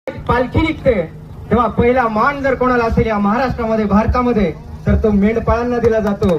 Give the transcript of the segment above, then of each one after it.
पालखी निघते तेव्हा पहिला मान जर कोणाला असेल या महाराष्ट्रामध्ये भारतामध्ये तर तो मेंढपाळांना दिला जातो.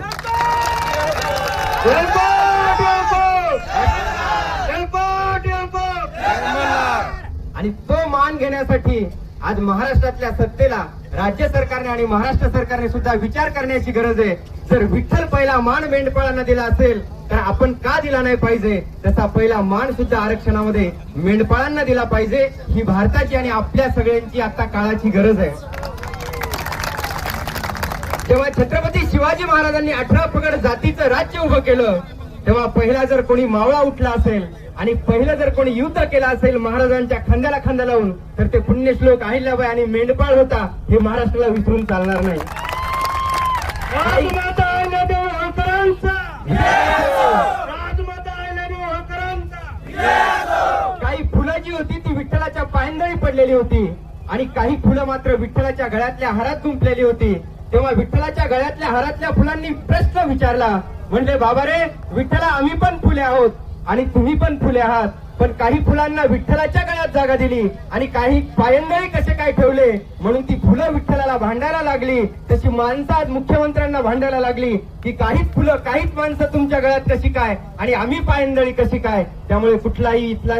आणि तो मान घेण्यासाठी आज महाराष्ट्रातल्या सत्तेला राज्य सरकारने आणि महाराष्ट्र सरकारने सुद्धा विचार करण्याची गरज आहे. जर विठ्ठल पहिला मान मेंढपाळांना दिला असेल तर आपण का दिला नाही पाहिजे. तसा पहिला मान सुद्धा आरक्षणामध्ये मेंढपाळांना दिला पाहिजे. ही भारताची आणि आपल्या सगळ्यांची आता काळाची गरज आहे. जेव्हा छत्रपती शिवाजी महाराजांनी 18 पगड जातीचं राज्य उभं केलं तेव्हा पहिला जर कोणी मावळा उठला असेल आणि पहिलं जर कोणी युद्ध केलं असेल महाराजांच्या खांद्याला खांदा लावून तर ते पुण्यश्लोक अहिल्याबाई आणि मेंढपाळ होता. हे महाराष्ट्राला विसरून चालणार नाही. काही फुलं जी होती ती विठ्ठलाच्या पायंदळी पडलेली होती आणि काही फुलं मात्र विठ्ठलाच्या गळ्यातल्या हारात गुंफलेली होती. तेव्हा विठ्ठलाच्या गळ्यातल्या हारातल्या फुलांनी प्रश्न विचारला, म्हणले बाबा रे विठ्ठला आम्ही पण फुले आहोत आणि तुम्ही पण फुले आहात, पण काही फुलांना विठ्ठलाच्या गळ्यात जागा दिली आणि काही पायंदळी कसे काय ठेवले. म्हणून ती फुलं विठ्ठलाला भांडायला लागली. तशी माणसं आज मुख्यमंत्र्यांना भांडायला लागली की काहीच फुलं काहीच माणसं तुमच्या गळ्यात कशी काय आणि आम्ही पायंदळी कशी काय. त्यामुळे कुठलाही इथला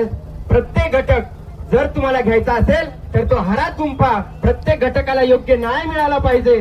प्रत्येक घटक जर तुम्हाला घ्यायचा असेल तर तो हारात गुंफा. प्रत्येक घटकाला योग्य न्याय मिळाला पाहिजे.